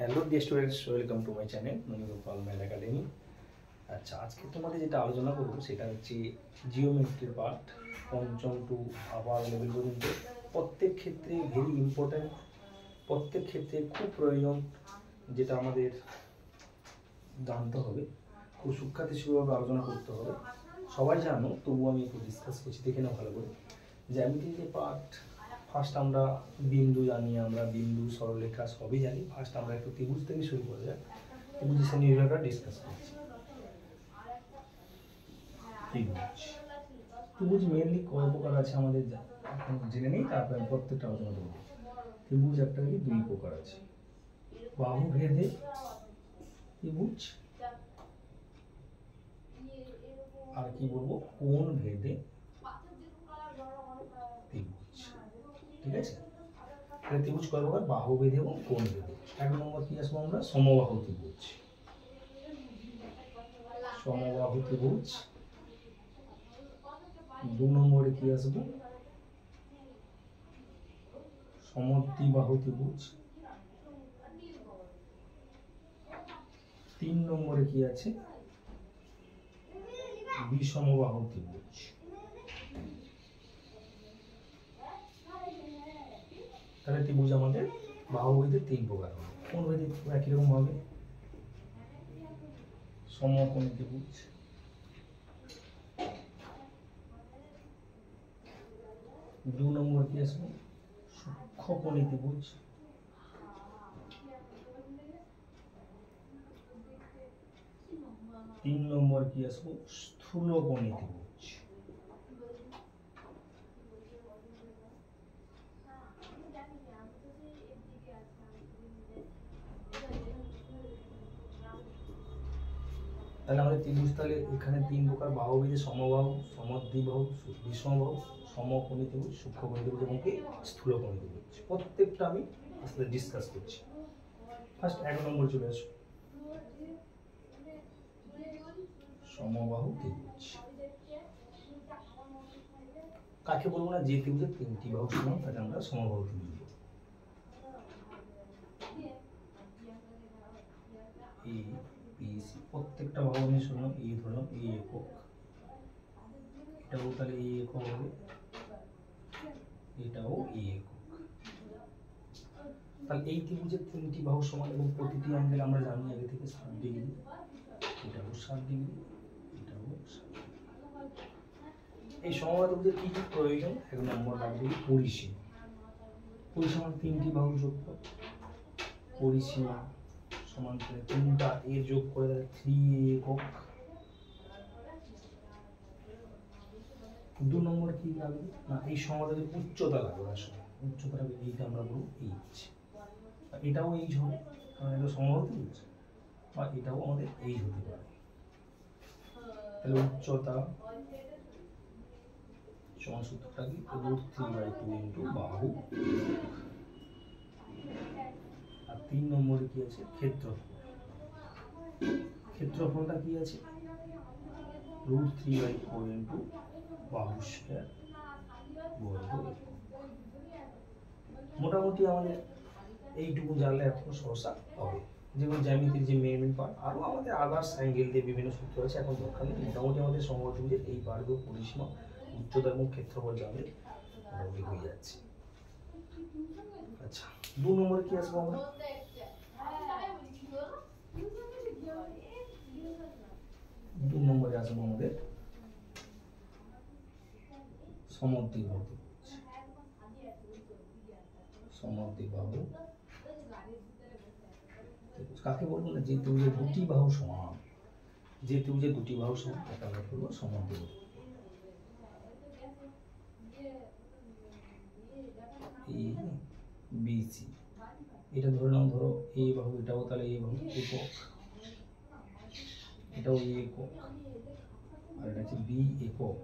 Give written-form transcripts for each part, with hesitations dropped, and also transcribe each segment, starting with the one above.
Hello dear students, welcome to my channel Manigopal math academy. আচ্ছা, আজকে তোমাদের যেটা আলোচনা করবো সেটা হচ্ছে জিওমেট্রির পার্ট, পঞ্চম টু আবার লেভেল পর্যন্ত। প্রত্যেক ক্ষেত্রে ভেরি ইম্পর্ট্যান্ট, প্রত্যেক ক্ষেত্রে খুব প্রয়োজন, যেটা আমাদের জানতে হবে, খুব সূক্ষ্মাতিসূক্ষ্মভাবে আলোচনা করতে হবে। সবাই জানো, তবুও আমি একটু ডিসকাস করছি, দেখে নাও ভালো করে। জ্যামিতির যে পার্ট, ফার্স্ট আমরা বিন্দু জানি, আমরা বিন্দু সরলরেখা সবই জানি। ফার্স্ট আমরা একটু ত্রিভুজ থেকে শুরু করে যাই, ত্রিভুজ শ্রেণীবিভাগটা ডিসকাস করছি। ত্রিভুজ মেনলি কয় প্রকার আছে আমাদের এখন জেনে নেই, তারপরে আমি প্রত্যেকটা আলোচনা করবো। ত্রিভুজ একটা কি দুই প্রকার আছে, বাহু ভেদে ত্রিভুজ, আর কি বলবো কোণ ভেদে ত্রিভুজ। ঠিক আছে, ত্রিভুজ কয় প্রকার? বাহু ভেদে এবং কোণ ভেদে। এক নম্বর কি আসবো আমরা? সমবাহু ত্রিভুজ। সমবাহু ত্রিভুজ। দু নম্বরে কি আসবো? সমদ্বিবাহু ত্রিভুজ। তিন নম্বরে কি আছে? বিষমবাহু ত্রিভুজ। তাহলে ত্রিভুজ আমাদের বাহু ভেদে তিন প্রকার হবে। কোণ ভেদে একই রকম হবে, সমকোণী ত্রিভুজ, দু নম্বর কি আসবে? সূক্ষ্মকোণী ত্রিভুজ। তিন নম্বর কি আসবো? স্থূলকোণী ত্রিভুজ। তাহলে আমাদের ত্রিভুজ, তাহলে এখানে তিন প্রকার: বাহু ভেদে সমবাহু, সমদ্বিবাহু, বিষমবাহু, সমকোণী ত্রিভুজ, সূক্ষ্মকোণী ত্রিভুজ এবং কি স্থূলকোণী ত্রিভুজ। প্রত্যেকটা আমি আসলে ডিসকাস করছি। ফার্স্ট এক নম্বর চলে আসো, সমবাহু ত্রিভুজ। কাকে বলবো না? যে ত্রিভুজের তিনটি বাহু সমান তাকে আমরা সমবাহু ত্রিভুজ বলবো। এ বি সি, প্রত্যেকটা বাহু আমি শুনলাম এ, ধরলাম এ একক, এটাও তাহলে এ একক হবে, এটাও এ একক। তাহলে এই ত্রিভুজের তিনটি বাহু সমান এবং প্রতিটি অ্যাঙ্গেল আমরা জানি আগে থেকে 60 ডিগ্রি, এটাও 60 ডিগ্রি, এটাও 60 ডিগ্রি। এই সমবাহু ত্রিভুজের কি কি প্রয়োজন? এক নম্বর লাগবে পরিসীমা। পরিসীমা তিনটি বাহু যোগফল, পরিসীমা সমান করে তিনটা এর যোগ করে দেয় 3 একক। দু নম্বর কি লাগবে না, এই সমবাহুর উচ্চতা লাগবে। আসলে উচ্চতা লাগবে, এইটা আমরা বলবো এইচ। এটাও এইচ হবে, কারণ এটা সমবাহু ত্রিভুজ, বা এটাও আমাদের এইচ হতে পারে। তাহলে উচ্চতা সমান সূত্রটা কি? √3/2 ইন্টু বাহু। আর তিন নম্বরে কি আছে? ক্ষেত্রফল। ক্ষেত্রফলটা কি আছে? √3/4 ইন্টু বাহু স্কয়ার বর্গ একক। মোটামুটি আমাদের এইটুকু জানলে এখন সহসা হবে। যেমন জ্যামিতির যে মেন পার্ট, আরও আমাদের আদার্স অ্যাঙ্গেল দিয়ে বিভিন্ন সূত্র আছে, এখন দরকার নেই। মোটামুটি আমাদের সমবাহু ত্রিভুজের এই পার্টগুলো পরিসীমা, উচ্চতা এবং ক্ষেত্রফল জানলে মোটামুটি হয়ে যাচ্ছে। আচ্ছা, দু নম্বরে কি আসবো আমরা? দু নম্বরে আসবো আমাদের সমদ্বিবাহু ত্রিভুজ। সমদ্বিবাহু কাকে বলবো না? যে ত্রিভুজের দুটি বাহু সমান, যে ত্রিভুজের দুটি বাহু সমান তাকে আমরা বলবো সমদ্বিবাহু। এ বি সি, এটা ধরে নাও, ধরো এ বাহু, এটাও তাহলে এ বাহু একক, এটাও এ একক, আর এটা হচ্ছে বি একক।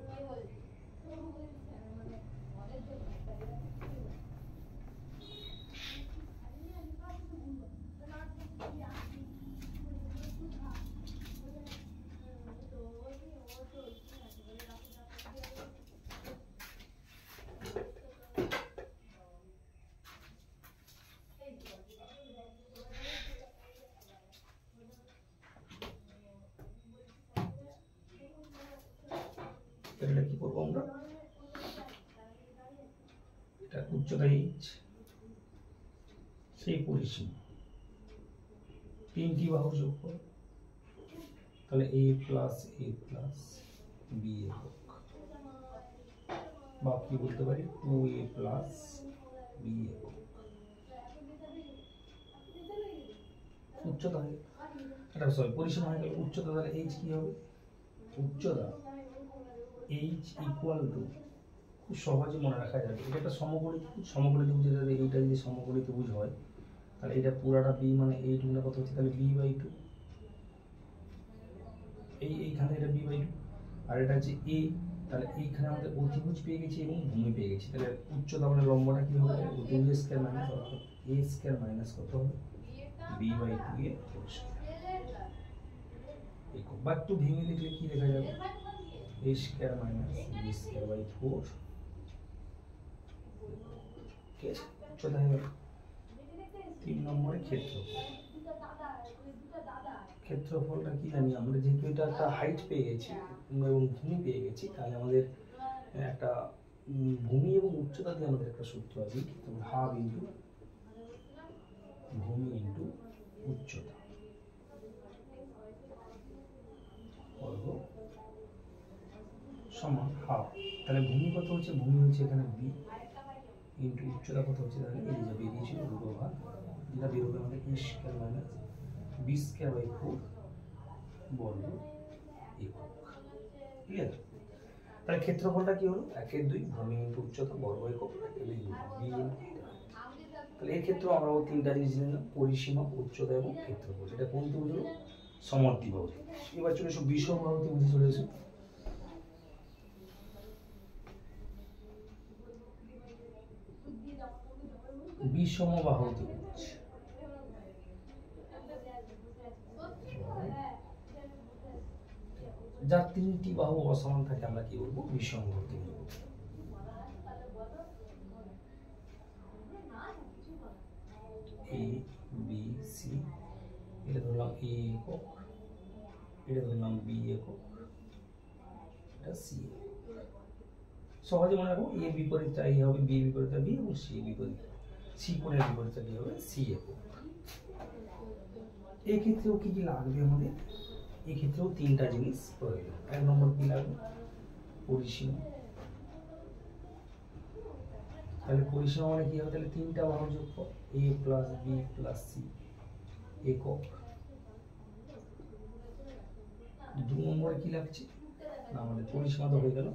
তাহলে এটা কি করবো আমরা, এটা উচ্চতা h, সেই পরিসীমা তিনটি বাহু যোগ করো, তাহলে a প্লাস b একক, বা কি বলতে পারি 2a প্লাস b একক। উচ্চতা হয় এটা সরি পরিসীমা হয়ে গেল উচ্চতা, তাহলে h কি হবে, উচ্চতা h ইকুয়াল টু, খুব সহজে মনে রাখা যাবে, এটা একটা সমকোণী ত্রিভুজ, এইটা যদি সমকোণী ত্রিভুজ হয় তাহলে এটা পুরাটা b মানে এইটুকুটা কত হচ্ছে, তাহলে b/2, এইখানে এটা b/2, আর এটা হচ্ছে a, তাহলে এইখানে আমাদের অতিভুজ পেয়ে গেছি এবং ভূমি পেয়ে গেছি, তাহলে উচ্চতা মানে লম্বটা কি হবে, অতিভুজ স্কয়ার মাইনাস অর্থাৎ a স্কয়ার মাইনাস কত হবে b/2 এর হোল স্কয়ার। একক বা একটু ভেঙে লিখলে কি লেখা যাবে, a স্কয়ার মাইনাস b স্কয়ার/4, ঠিক আছে, উচ্চতা হয়ে গেল। 3 নম্বরে ক্ষেত্রফলটা কি জানি আমরা, যেহেতু এটা একটা হাইট পেয়ে গেছি এবং ভূমি পেয়ে গেছি, তাহলে আমাদের একটা ভূমি এবং উচ্চতা দিয়ে আমাদের একটা সূত্র আছে, হাফ ইন্টু ভূমি ইন্টু উচ্চতা বর্গ সমান হাফ। তাহলে ভূমি কত হচ্ছে, ভূমি হচ্ছে এখানে b ইন্টু উচ্চতা কত হচ্ছে, তাহলে এই যে বেরিয়েছিল দুটো ভাগ, যেটা বেরোবে আমাদের a স্কয়ার মাইনাস b স্কয়ার/4 বর্গ একক, ঠিক আছে। তাহলে ক্ষেত্রফলটা কি হলো, 1/2 ভূমি ইন্টু উচ্চতা বর্গ একক, 1/2 b ইন্টু, তাহলে এই ক্ষেত্রে আমরা তিনটা জিনিস নিলাম, পরিসীমা, উচ্চতা এবং ক্ষেত্রফল। এটা কোন ত্রিভুজ হলো, সমদ্বিবাহু। এবার চলে এসো বিষমবাহু ত্রিভুজে চলে এসো। বিষমবাহু ত্রিভুজ, যার তিনটি বাহু অসমান থাকে আমরা কি বলবো, বিষমবাহু ত্রিভুজ। a b c, এটা ধরলাম a একক, এটা ধরলাম b একক, এটা c একক। সহজে মনে রাখবো, a বিপরীতটা a হবে, b বিপরীতটা b এবং c বিপরীত, c কোণের বিপরীতটা কি হবে, c একক। এই ক্ষেত্রেও কি কি লাগবে আমাদের, এই ক্ষেত্রেও তিনটা জিনিস প্রয়োজন। 1 নম্বর কি লাগবে, পরিসীমা। তাহলে পরিসীমা মানে কি হবে, তাহলে তিনটা বাহু যোগ কর, a plus b plus c একক। 2 নম্বরে কি লাগছে না, আমাদের পরিসীমা তো হয়ে গেল।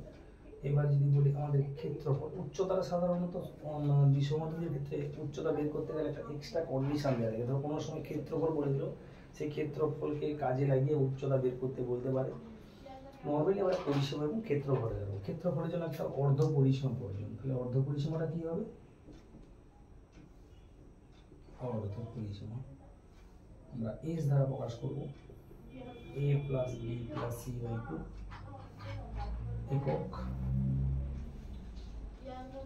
এবার যদি বলি আমাদের ক্ষেত্রফল, উচ্চতাটা সাধারণত বিষমত্রিভুজের ক্ষেত্রে উচ্চতা বের করতে গেলে একটা এক্সট্রা কন্ডিশন দেওয়া থাকে, ধরো কোনো সময় ক্ষেত্রফল বলে দিল, সেই ক্ষেত্রফলকে কাজে লাগিয়ে উচ্চতা বের করতে বলতে পারে। নর্মালি আমরা পরিসীমা এবং ক্ষেত্রফলে যাবো। ক্ষেত্রফলের জন্য একটা অর্ধ পরিসীমা প্রয়োজন, তাহলে অর্ধ পরিসীমাটা কি হবে, অর্ধ পরিসীমা আমরা h দ্বারা প্রকাশ করব, a plus b plus c/2 একক।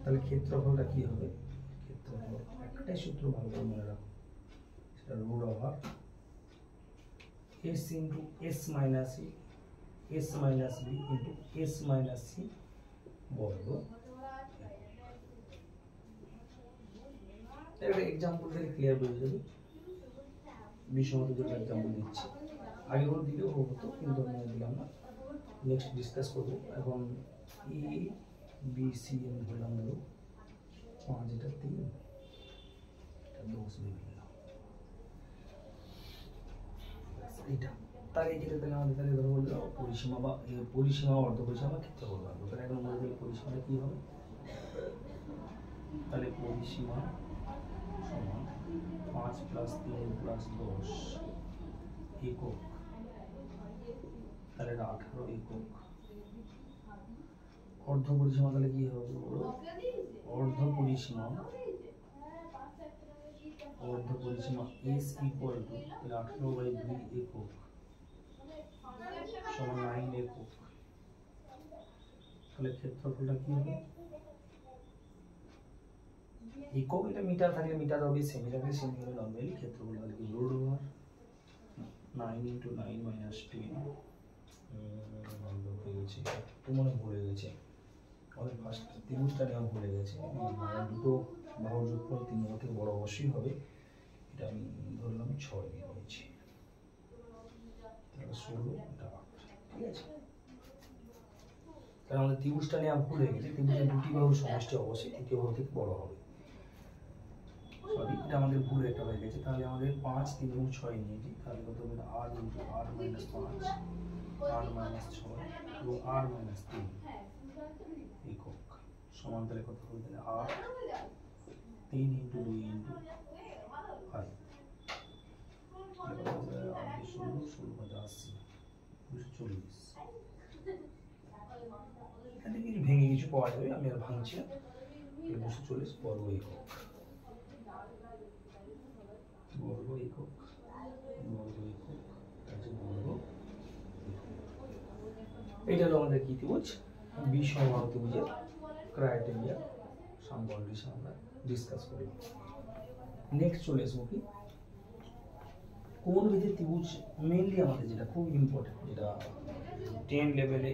তাহলে ক্ষেত্রফলটা কি হবে, ক্ষেত্রফল একটাই সূত্র ভালো করে মনে রাখো, সেটা root over s into s minus e, s minus b into s minus c বর্গ। একটা এক্সাম্পল দিলে ক্লিয়ার হয়ে যাবে, বিষমত দুটো এক্সাম্পল দিচ্ছি, আগে করে দিলেও হতো কিন্তু আমি দিলাম না, নেক্সট ডিসকাস করবো। এখন e b c এম ধরলাম হলো 5, এটা 3, এটা 10 ভেবে নিলাম, এইটা। তার এই ক্ষেত্রে তাহলে আমাদের তাহলে ধরো বলতে পরিসীমা বা পরিসীমা অর্ধ পরিসীমা ক্ষেত্রফল পাবো, তাহলে এখন মনে করলে পরিসীমাটা কি হবে, তাহলে পরিসীমা সমান 5 প্লাস 3 প্লাস 10 একক, তাহলে 18 একক। অর্ধ পরিসীমা তাহলে কি হবে, অর্ধ পরিসীমা s ইকুয়াল টু 18/2 একক সমান 9 একক। তাহলে ক্ষেত্রফলটা কি হবে, একক এটা মিটার থাকলে মিটার হবে, সেমি থাকলে সেমি হবে, নরমালি ক্ষেত্রফল তাহলে কি রুট ওভার 9 × 9 - 10 একটু মনে ভুলে গেছে, আমাদের ফার্স্ট ত্রিভুজটা নেওয়া ভুলে গেছে। মানে দুটো বাহুর যোগফল 3 বাহু থেকে বড় অবশ্যই হবে, এটা আমি ধরলাম 6 দিয়ে নিয়েছি, তাহলে 16 এটা 8, ঠিক আছে। কারণ আমাদের ত্রিভুজটা নেওয়া ভুল হয়ে গেছে, ত্রিভুজের দুটি বাহুর সমষ্টি অবশ্যই তৃতীয় বাহু থেকে বড় হবে। সরি, এটা আমাদের ভুল একটা হয়ে গেছে। তাহলে আমাদের 5 3 এবং 6 নিয়েছি, তাহলে কত হবে 8 × 8 - 5 8 - 6 এবং 8 - 3 একক সমান্তরালে কত হবে, তাহলে 8 3 × 2 × 5 তাহলে কত হবে 8 × 16 16 × 80 240। এখানে কিছু ভেঙে কিছু পাওয়া যাবে, আমি আর ভাঙছি না। 240 বর্গ একক, বর্গ একক, বর্গ একক, বর্গ। এটা হলো আমাদের কি ত্রিভুজ, বিষমবাহু ত্রিভুজের ক্রাইটেরিয়া সাম কন্ডিশন আমরা ডিসকাস করি। নেক্সট চলে আসবো কি কোন বিধের ত্রিভুজ, মেইনলি আমাদের যেটা খুব ইম্পর্টেন্ট, যেটা 10 লেভেলে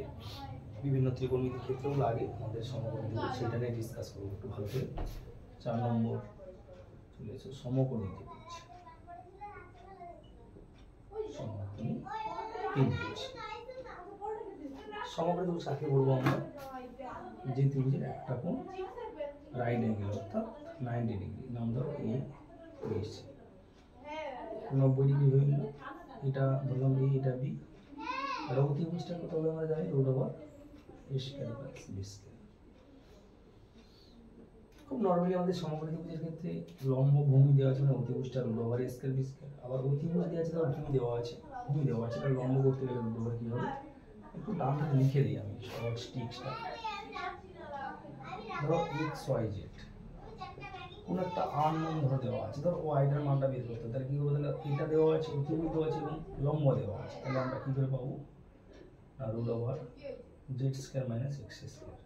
বিভিন্ন ত্রিকোণমিতির ক্ষেত্রেও লাগে আমাদের সমকোণী ত্রিভুজ, সেটা নিয়ে ডিসকাস করবো একটু ভালো করে। 4 নম্বর চলে এসো সমকোণী ত্রিভুজ, সমকোণী ত্রিভুজ। সমকোণী ত্রিভুজ কাকে বলবো আমরা, যে ত্রিভুজের একটা কোণ রাইট অ্যাঙ্গেল অর্থাৎ 90 ডিগ্রি, নাম ধরো এ বি সি, 90 ডিগ্রি হয়ে গেল, এটা ধরলাম এ, এটা বি, আর ও ত্রিভুজটা কত হবে আমরা জানি, root over a square plus B square. খুব নরমালি আমাদের সমকোণী ত্রিভুজের ক্ষেত্রে লম্ব ভূমি দেওয়া আছে, মানে অতিভুজটা root over a square B square, আবার অতিভুজ দেওয়া আছে, তার ভূমি দেওয়া আছে, তার লম্ব করতে গেলে রুট ওভার কি হবে, একটু ডান হাতে লিখে দিই আমি শর্ট স্টিক্সটা। ধরো এক্স ওয়াই জেড কোন একটা আননোন ধরো দেওয়া আছে, ধরো ওয়াইটার মানটা বের করতে, তাহলে কি হবে, তাহলে এটা দেওয়া আছে, অতিভুজ দেওয়া আছে এবং লম্ব দেওয়া আছে, তাহলে আমরা কি করে পাবো, root over z square minus x square.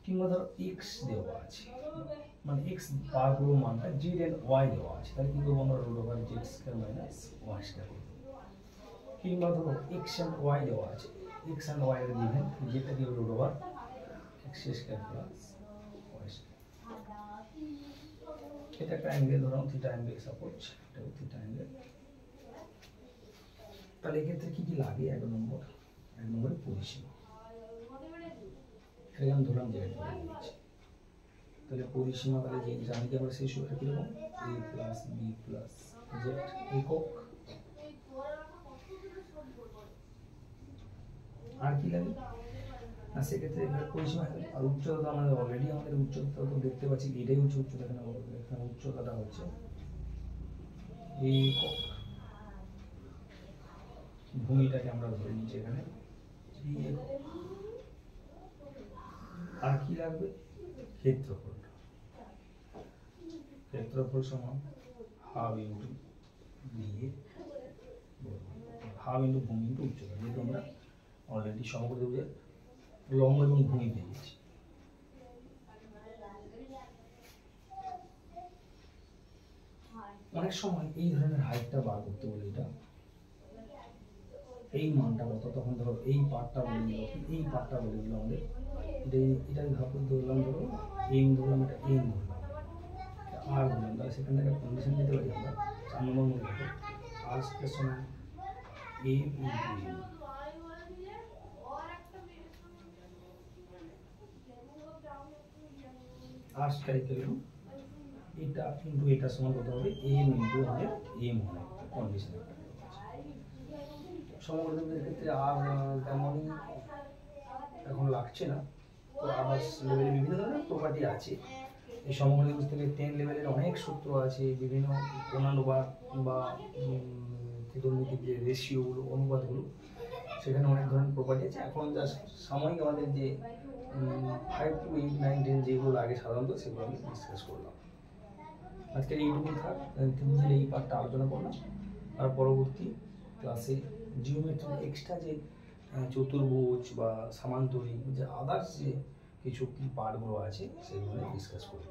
কিংবা ধরো এক্স দেওয়া আছে, মানে এক্স বার করবো মানটা, জেড এন্ড ওয়াই দেওয়া আছে, তাহলে কি করবো আমরা, root over z square minus y square করবো। কিংবা ধরো এক্স এন্ড ওয়াই দেওয়া আছে, এক্স এন্ড ওয়াই এর গিভেন, যেটা কি হবে root over x square plus y square. এটা একটা অ্যাঙ্গেল ধরো থিটা অ্যাঙ্গেল সাপোজ, এটা থিটা অ্যাঙ্গেল। তাহলে এক্ষেত্রে কি কি লাগে, এক নম্বরে পরিসীমা, এটাকে আমি ধরলাম জেড ধরে নিয়েছি, তাহলে পরিসীমা তাহলে যে জানি কি আমরা সেই সূত্রটা কিরকম, a plus b plus z একক। আর কি লাগে না, সেক্ষেত্রে পরিসীমা আর উচ্চতা, আমাদের অলরেডি আমাদের উচ্চতা তো দেখতে পাচ্ছি, এটাই হচ্ছে উচ্চতা, এখানে উচ্চতাটা হচ্ছে একক, ভূমিটাকে আমরা ধরে নিচ্ছি এখানে একক। আর কি লাগবে, ক্ষেত্রফল সমান হাফ ইন্টু দিয়ে হাফ ইন্টু ভূমি ইন্টু উচ্চতা, যেহেতু আমরা অলরেডি সমকোণী ত্রিভুজের লম্ব এবং ভূমি পেয়ে গেছি। অনেক সময় এই ধরনের হাইটটা বার করতে বলে, এটা এই মানটা কত, তখন ধরো এই পার্টটা বলে দিল, এই পার্টটা বলে দিল আমাদের, এটাই ভাবতে ধরলাম, ধরো এম ধরলাম, এটা এম ধরলাম, আর ধরলাম, তাহলে সেখান থেকে কন্ডিশন দিতে পারি আমরা 4 নম্বর মনে রাখো, আর স্কয়ার সমান এম ইন্টু এম, আর স্কয়ার ইকুয়াল এটা ইন্টু এটা সমান কত হবে, এম ইন্টু আমাদের এম হয় কন্ডিশন। সমকোণীদের ক্ষেত্রে আর তেমনই এখন লাগছে না, তো আদার্স লেভেলে বিভিন্ন ধরনের প্রপার্টি আছে। এই সমকোণী ত্রিভুজ থেকে 10 লেভেলের অনেক সূত্র আছে, বিভিন্ন কোণানুপাত বা ত্রিকোণমিতির যে রেশিওগুলো, অনুপাতগুলো, সেখানে অনেক ধরনের প্রপার্টি আছে। এখন জাস্ট সাময়িক আমাদের যে 5 to 8 9 10 যেগুলো লাগে সাধারণত, সেগুলো আমি ডিসকাস করলাম। আজকের এইটুকু থাক, ত্রিভুজের এই পার্টটা আলোচনা করলাম, আর পরবর্তী ক্লাসে জিওমেট্রি এক্সট্রা যে চতুর্ভুজ বা সামান্তরিক যে আদার্স যে কিছু পার্টগুলো আছে সেগুলো ডিসকাস করব।